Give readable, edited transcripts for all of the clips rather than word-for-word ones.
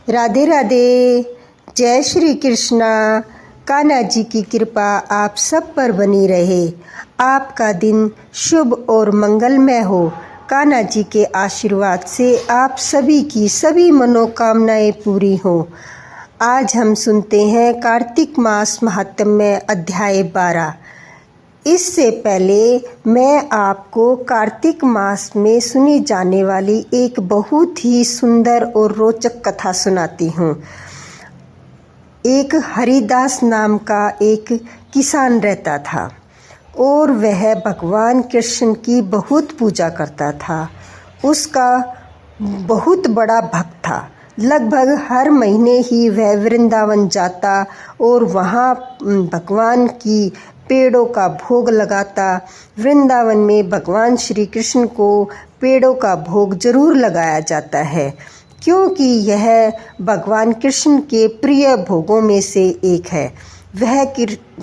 राधे राधे। जय श्री कृष्णा। कान्हा जी की कृपा आप सब पर बनी रहे। आपका दिन शुभ और मंगलमय हो। कान्हा जी के आशीर्वाद से आप सभी की सभी मनोकामनाएं पूरी हों। आज हम सुनते हैं कार्तिक मास महात्म्य अध्याय 12। इससे पहले मैं आपको कार्तिक मास में सुनी जाने वाली एक बहुत ही सुंदर और रोचक कथा सुनाती हूँ। एक हरिदास नाम का एक किसान रहता था और वह भगवान कृष्ण की बहुत पूजा करता था। उसका बहुत बड़ा भक्त था। लगभग हर महीने ही वह वृंदावन जाता और वहाँ भगवान की पेड़ों का भोग लगाता। वृंदावन में भगवान श्री कृष्ण को पेड़ों का भोग जरूर लगाया जाता है, क्योंकि यह भगवान कृष्ण के प्रिय भोगों में से एक है। वह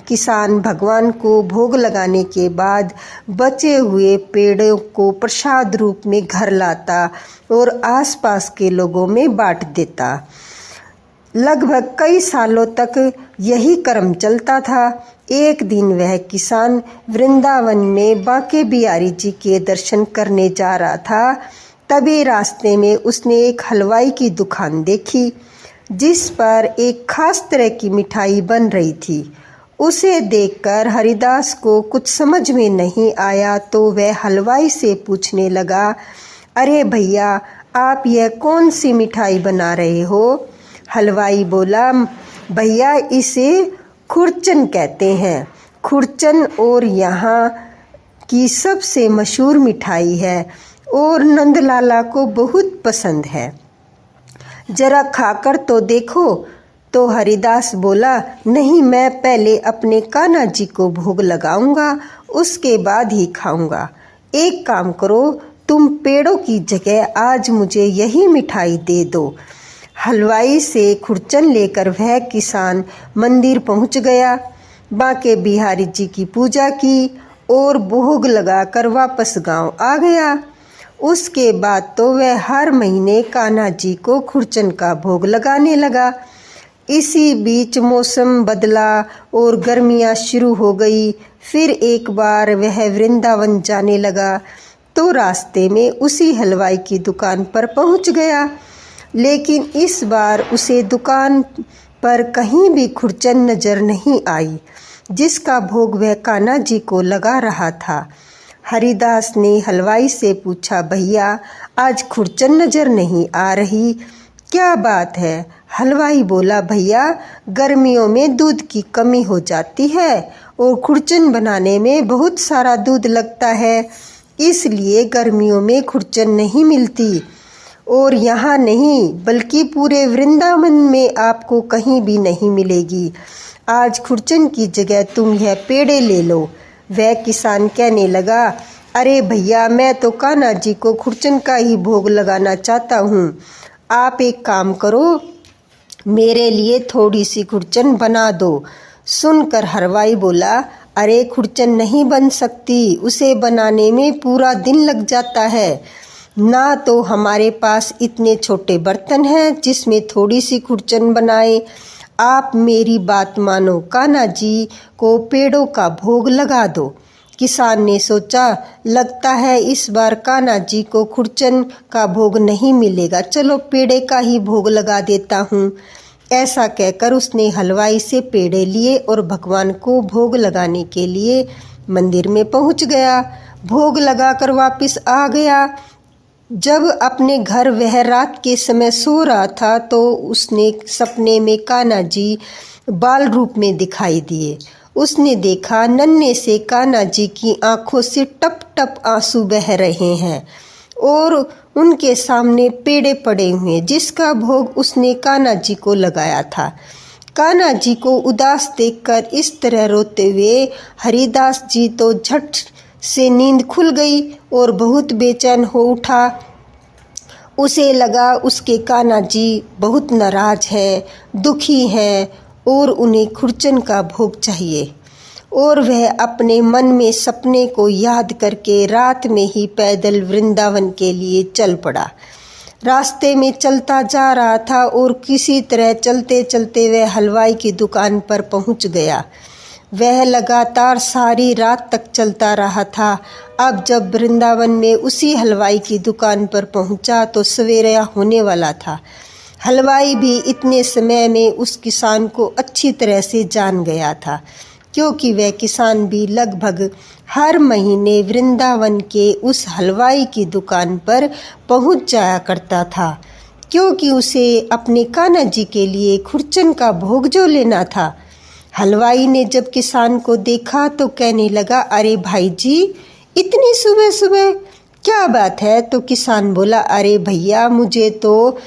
किसान भगवान को भोग लगाने के बाद बचे हुए पेड़ों को प्रसाद रूप में घर लाता और आसपास के लोगों में बांट देता। लगभग कई सालों तक यही क्रम चलता था। एक दिन वह किसान वृंदावन में बांके बिहारी जी के दर्शन करने जा रहा था। तभी रास्ते में उसने एक हलवाई की दुकान देखी, जिस पर एक खास तरह की मिठाई बन रही थी। उसे देखकर हरिदास को कुछ समझ में नहीं आया, तो वह हलवाई से पूछने लगा, अरे भैया, आप यह कौन सी मिठाई बना रहे हो? हलवाई बोला, भैया, इसे खुरचन कहते हैं। खुरचन और यहाँ की सबसे मशहूर मिठाई है और नंदलाला को बहुत पसंद है। जरा खाकर तो देखो। तो हरिदास बोला, नहीं, मैं पहले अपने कान्हा जी को भोग लगाऊंगा, उसके बाद ही खाऊंगा। एक काम करो, तुम पेड़ों की जगह आज मुझे यही मिठाई दे दो। हलवाई से खुरचन लेकर वह किसान मंदिर पहुंच गया, बांके बिहारी जी की पूजा की और भोग लगाकर वापस गांव आ गया। उसके बाद तो वह हर महीने कान्हा जी को खुरचन का भोग लगाने लगा। इसी बीच मौसम बदला और गर्मियाँ शुरू हो गई। फिर एक बार वह वृंदावन जाने लगा तो रास्ते में उसी हलवाई की दुकान पर पहुंच गया, लेकिन इस बार उसे दुकान पर कहीं भी खुरचन नजर नहीं आई, जिसका भोग वह कान्हा जी को लगा रहा था। हरिदास ने हलवाई से पूछा, भैया, आज खुरचन नजर नहीं आ रही, क्या बात है? हलवाई बोला, भैया, गर्मियों में दूध की कमी हो जाती है और खुरचन बनाने में बहुत सारा दूध लगता है, इसलिए गर्मियों में खुरचन नहीं मिलती। और यहाँ नहीं, बल्कि पूरे वृंदावन में आपको कहीं भी नहीं मिलेगी। आज खुरचन की जगह तुम यह पेड़े ले लो। वह किसान कहने लगा, अरे भैया, मैं तो कान्हा जी को खुरचन का ही भोग लगाना चाहता हूँ। आप एक काम करो, मेरे लिए थोड़ी सी खुरचन बना दो। सुनकर हलवाई बोला, अरे खुरचन नहीं बन सकती, उसे बनाने में पूरा दिन लग जाता है। ना तो हमारे पास इतने छोटे बर्तन हैं जिसमें थोड़ी सी खुरचन बनाए। आप मेरी बात मानो, कान्हा जी को पेड़ों का भोग लगा दो। किसान ने सोचा, लगता है इस बार कान्हा जी को खुरचन का भोग नहीं मिलेगा, चलो पेड़े का ही भोग लगा देता हूँ। ऐसा कहकर उसने हलवाई से पेड़े लिए और भगवान को भोग लगाने के लिए मंदिर में पहुँच गया। भोग लगाकर वापस आ गया। जब अपने घर वह रात के समय सो रहा था तो उसने सपने में कान्हा जी बाल रूप में दिखाई दिए। उसने देखा नन्हे से कान्हा जी की आंखों से टप टप आंसू बह रहे हैं और उनके सामने पेड़े पड़े हुए, जिसका भोग उसने कान्हा जी को लगाया था। कान्हा जी को उदास देखकर इस तरह रोते हुए हरिदास जी तो झट से नींद खुल गई और बहुत बेचैन हो उठा। उसे लगा उसके कान्हा जी बहुत नाराज है, दुखी है और उन्हें खुरचन का भोग चाहिए। और वह अपने मन में सपने को याद करके रात में ही पैदल वृंदावन के लिए चल पड़ा। रास्ते में चलता जा रहा था और किसी तरह चलते चलते वह हलवाई की दुकान पर पहुंच गया। वह लगातार सारी रात तक चलता रहा था। अब जब वृंदावन में उसी हलवाई की दुकान पर पहुंचा तो सवेरा होने वाला था। हलवाई भी इतने समय में उस किसान को अच्छी तरह से जान गया था, क्योंकि वह किसान भी लगभग हर महीने वृंदावन के उस हलवाई की दुकान पर पहुंच जाया करता था, क्योंकि उसे अपने कान्हा जी के लिए खुरचन का भोग जो लेना था। हलवाई ने जब किसान को देखा तो कहने लगा, अरे भाई जी, इतनी सुबह सुबह क्या बात है? तो किसान बोला, अरे भैया, मुझे तो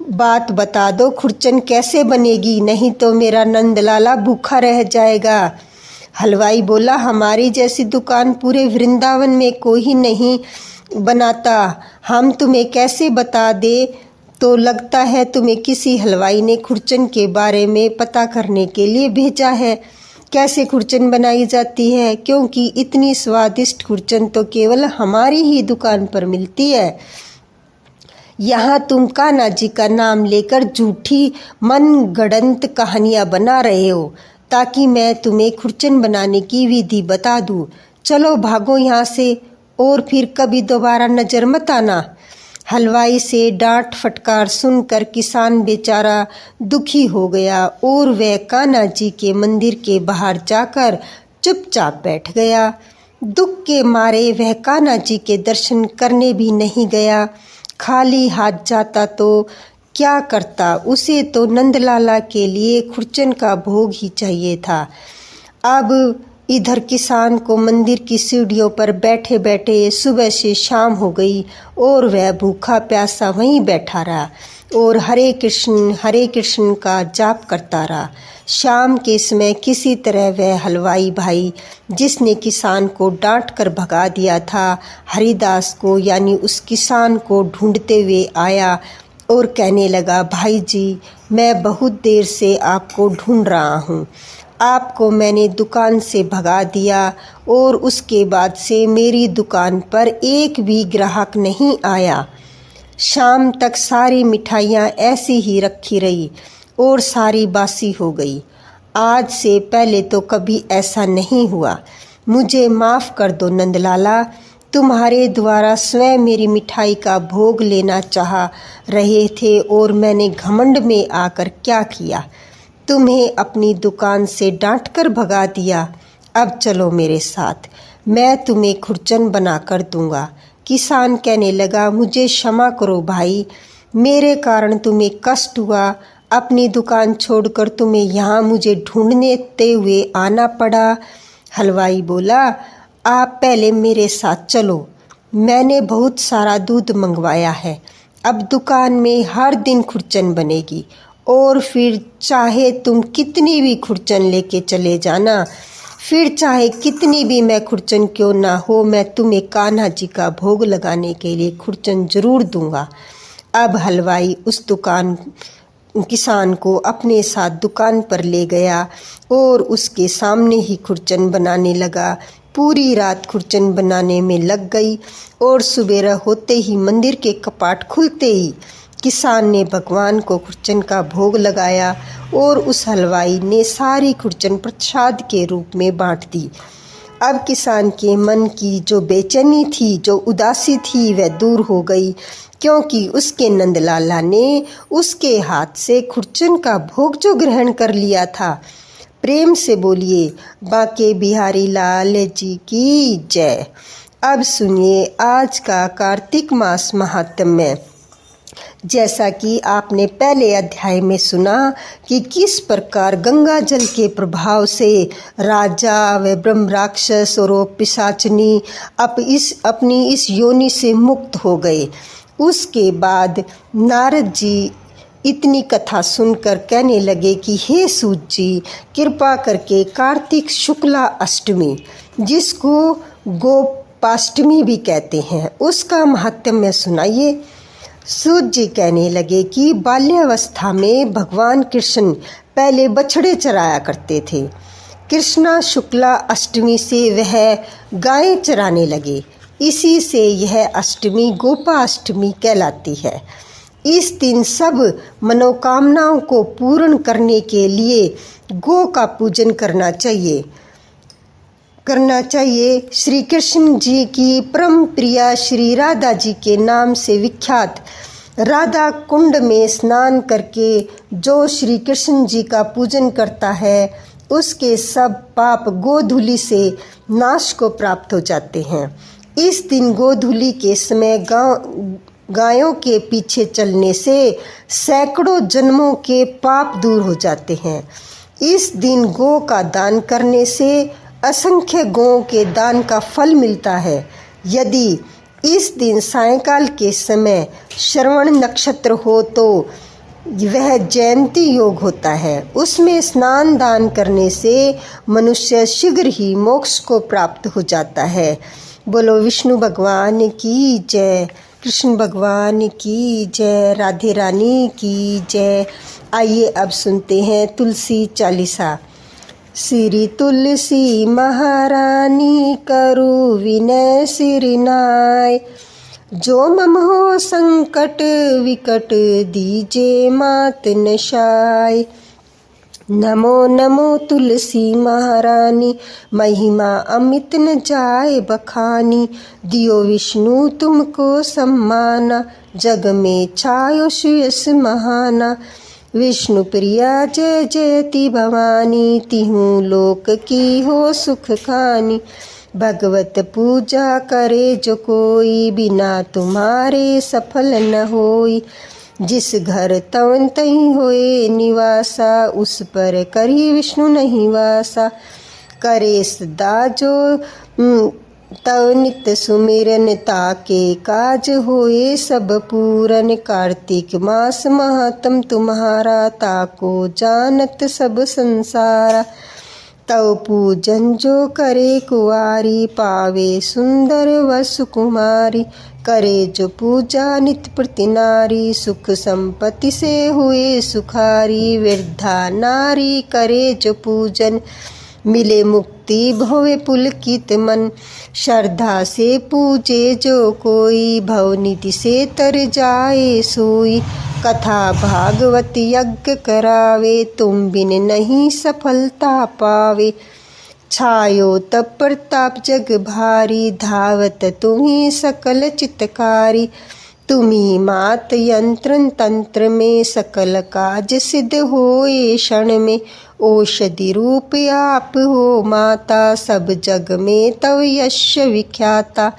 बात बता दो, खुरचन कैसे बनेगी, नहीं तो मेरा नंदलाला भूखा रह जाएगा। हलवाई बोला, हमारी जैसी दुकान पूरे वृंदावन में कोई नहीं बनाता, हम तुम्हें कैसे बता दे? तो लगता है तुम्हें किसी हलवाई ने खुरचन के बारे में पता करने के लिए भेजा है, कैसे खुरचन बनाई जाती है, क्योंकि इतनी स्वादिष्ट खुरचन तो केवल हमारी ही दुकान पर मिलती है। यहाँ तुम कान्हा जी का नाम लेकर झूठी मनगढ़ंत कहानियाँ बना रहे हो, ताकि मैं तुम्हें खुरचन बनाने की विधि बता दूँ। चलो भागो यहाँ से और फिर कभी दोबारा नज़र मत आना। हलवाई से डांट फटकार सुनकर किसान बेचारा दुखी हो गया और वह कान्हा जी के मंदिर के बाहर जाकर चुपचाप बैठ गया। दुख के मारे वह कान्हा जी के दर्शन करने भी नहीं गया। खाली हाथ जाता तो क्या करता, उसे तो नंदलाला के लिए खुरचन का भोग ही चाहिए था। अब इधर किसान को मंदिर की सीढ़ियों पर बैठे बैठे सुबह से शाम हो गई और वह भूखा प्यासा वहीं बैठा रहा और हरे कृष्ण का जाप करता रहा। शाम के समय किसी तरह वह हलवाई भाई, जिसने किसान को डांट कर भगा दिया था, हरिदास को यानी उस किसान को ढूंढते हुए आया और कहने लगा, भाई जी, मैं बहुत देर से आपको ढूंढ रहा हूँ। आपको मैंने दुकान से भगा दिया और उसके बाद से मेरी दुकान पर एक भी ग्राहक नहीं आया। शाम तक सारी मिठाइयाँ ऐसी ही रखी रही और सारी बासी हो गई। आज से पहले तो कभी ऐसा नहीं हुआ। मुझे माफ़ कर दो नंदलाला, तुम्हारे द्वारा स्वयं मेरी मिठाई का भोग लेना चाह रहे थे और मैंने घमंड में आकर क्या किया, तुम्हें अपनी दुकान से डांट कर भगा दिया। अब चलो मेरे साथ, मैं तुम्हें खुरचन बना कर दूंगा। किसान कहने लगा, मुझे क्षमा करो भाई, मेरे कारण तुम्हें कष्ट हुआ। अपनी दुकान छोड़कर तुम्हें यहाँ मुझे ढूंढते हुए आना पड़ा। हलवाई बोला, आप पहले मेरे साथ चलो, मैंने बहुत सारा दूध मंगवाया है। अब दुकान में हर दिन खुरचन बनेगी और फिर चाहे तुम कितनी भी खुरचन लेके चले जाना, फिर चाहे कितनी भी मैं खुरचन क्यों ना हो, मैं तुम्हें कान्हा जी का भोग लगाने के लिए खुरचन ज़रूर दूंगा। अब हलवाई उस किसान को अपने साथ दुकान पर ले गया और उसके सामने ही खुरचन बनाने लगा। पूरी रात खुरचन बनाने में लग गई और सुबेरा होते ही मंदिर के कपाट खुलते ही किसान ने भगवान को खुरचन का भोग लगाया और उस हलवाई ने सारी खुरचन प्रसाद के रूप में बांट दी। अब किसान के मन की जो बेचैनी थी, जो उदासी थी, वह दूर हो गई, क्योंकि उसके नंदलाला ने उसके हाथ से खुरचन का भोग जो ग्रहण कर लिया था। प्रेम से बोलिए बांके बिहारी लाल जी की जय। अब सुनिए आज का कार्तिक मास महात्म्य। जैसा कि आपने पहले अध्याय में सुना कि किस प्रकार गंगा जल के प्रभाव से राजा व ब्रह्म राक्षस और वो पिशाचनी अपनी इस योनि से मुक्त हो गए। उसके बाद नारद जी इतनी कथा सुनकर कहने लगे कि हे सूत जी, कृपा करके कार्तिक शुक्ला अष्टमी, जिसको गोपाष्टमी भी कहते हैं, उसका महात्म्य सुनाइए। सूत जी कहने लगे कि बाल्यावस्था में भगवान कृष्ण पहले बछड़े चराया करते थे। कृष्णा शुक्ला अष्टमी से वह गायें चराने लगे, इसी से यह अष्टमी गोपाष्टमी कहलाती है। इस दिन सब मनोकामनाओं को पूर्ण करने के लिए गौ का पूजन करना चाहिए। श्री कृष्ण जी की परम प्रिया श्री राधा जी के नाम से विख्यात राधा कुंड में स्नान करके जो श्री कृष्ण जी का पूजन करता है उसके सब पाप गोधूलि से नाश को प्राप्त हो जाते हैं। इस दिन गोधूलि के समय गायों के पीछे चलने से सैकड़ों जन्मों के पाप दूर हो जाते हैं। इस दिन गौ का दान करने से असंख्य गौओं के दान का फल मिलता है। यदि इस दिन सायंकाल के समय श्रवण नक्षत्र हो तो वह जयंती योग होता है। उसमें स्नान दान करने से मनुष्य शीघ्र ही मोक्ष को प्राप्त हो जाता है। बोलो विष्णु भगवान की जय, कृष्ण भगवान की जय, राधे रानी की जय। आइए अब सुनते हैं तुलसी चालीसा। श्री तुलसी महारानी करु विनय सिरनाय, जो मम हो संकट विकट दीजे मात नशाय। नमो नमो तुलसी महारानी, महिमा अमित न जाए बखानी। दियो विष्णु तुमको सम्माना, जग में छायो श्रेयस महाना। विष्णु प्रिया जय जयति भवानी, तिहु लोक की हो सुख खानी। भगवत पूजा करे जो कोई, बिना तुम्हारे सफल न होई। जिस घर तवन तहीं होए निवासा, उस पर करी विष्णु नहीं वासा। करे सदा जो तव नित सुमिरन, ताके काज होए सब पूरन। कार्तिक मास महात्म तुम्हारा, ताको जानत सब संसारा। तव पूजन जो करे कुवारी, पावे सुंदर वसु कुमारी। करे जो पूजा नित प्रति नारी, सुख संपत्ति से हुए सुखारी। वृद्धा नारी करे जो पूजन, मिले मुक्ति भवे पुलकित मन। श्रद्धा से पूजे जो कोई, भवनिधि से तर जाए सोई। कथा भागवत यज्ञ करावे, तुम बिन नहीं सफलता पावे। छायो तप प्रताप जग भारी, धावत तुम्ही सकल चितकारी। तुम्ही मात यंत्र तंत्र में, सकल काज सिद्ध होए क्षण में। औषधि रूप आप हो माता, सब जग में तव यश विख्याता।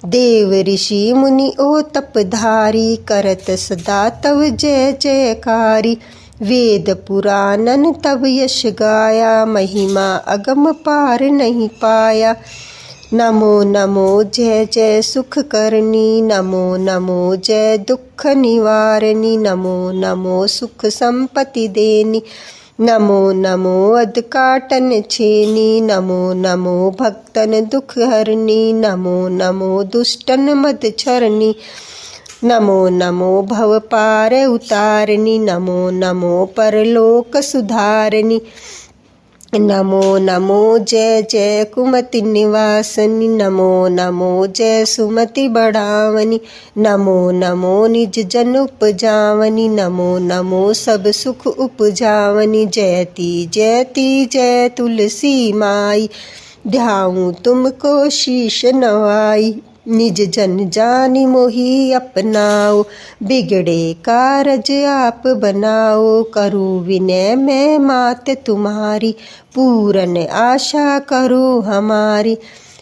देव ऋषि मुनि ओ तपधारी, करत सदा तव जय जयकारी। वेद पुराणन तब यश गाया, महिमा अगम पार नहीं पाया। नमो नमो जय जय सुख करनी, नमो नमो जय दुख निवारणी। नमो नमो सुख संपत्ति देनी, नमो नमो अध काटन छेनी। नमो नमो भक्तन दुख हरनी, नमो नमो दुष्टन मद छरनी। नमो नमो भव पार उतारनी, नमो नमो परलोक सुधारनी। नमो नमो जय जय कुमति निवासनी, नमो नमो जय सुमति बढ़ावनी। नमो नमो निज जन उपजावनी, नमो नमो सब सुख उपजावनी। जयति जयति जय तुलसी माई, ध्याऊं तुमको शीश नवाई। निज जन जानि मोहि अपनाओ, बिगड़े कारज आप बनाओ। करूँ विनय मैं मात तुम्हारी, पूरन आशा करो हमारी।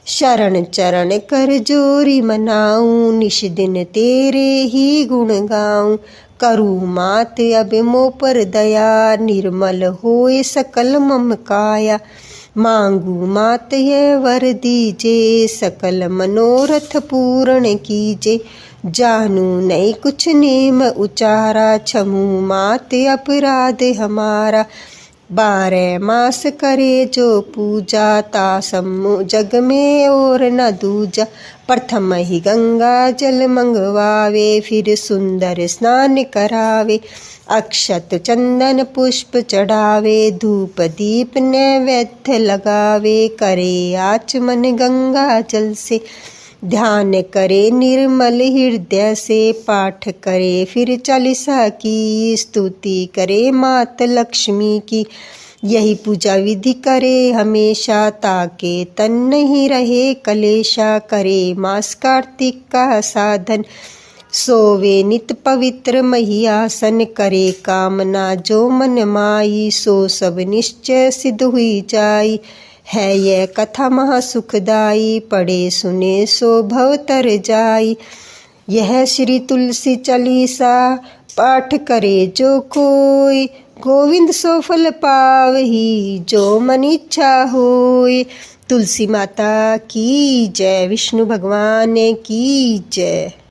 शरण चरण कर जोरी मनाऊं, निश दिन तेरे ही गुण गाऊं। करूँ मात अब मो पर दया, निर्मल होए सकल मम काया। मांगू मात ये वर दीजे, सकल मनोरथ पूर्ण कीजे। जानू नहीं कुछ नेम उचारा, क्षमू मात अपराध हमारा। 12 मास करे जो पूजा, ता सम्मु जग में और न दूजा। प्रथम ही गंगा जल मंगवावे, फिर सुंदर स्नान करावे। अक्षत चंदन पुष्प चढ़ावे, धूप दीप नैवेद्य लगावे। करे आचमन गंगा जल से, ध्यान करे निर्मल हृदय से, पाठ करे फिर चालीसा की, स्तुति करे मात लक्ष्मी की। यही पूजा विधि करे हमेशा, ताके तन नहीं रहे कलेशा। करे मास कार्तिक का साधन, सोवे नित पवित्र महियासन। करे कामना जो मन माई, सो सब निश्चय सिद्ध हुई जाई। है यह कथा महासुखदाई, पढ़े सुने सो भव तर जाई। यह श्री तुलसी चालीसा, पाठ करे जो कोई, गोविंद सो फल पावही, जो मन इच्छा होय। तुलसी माता की जय, विष्णु भगवान की जय।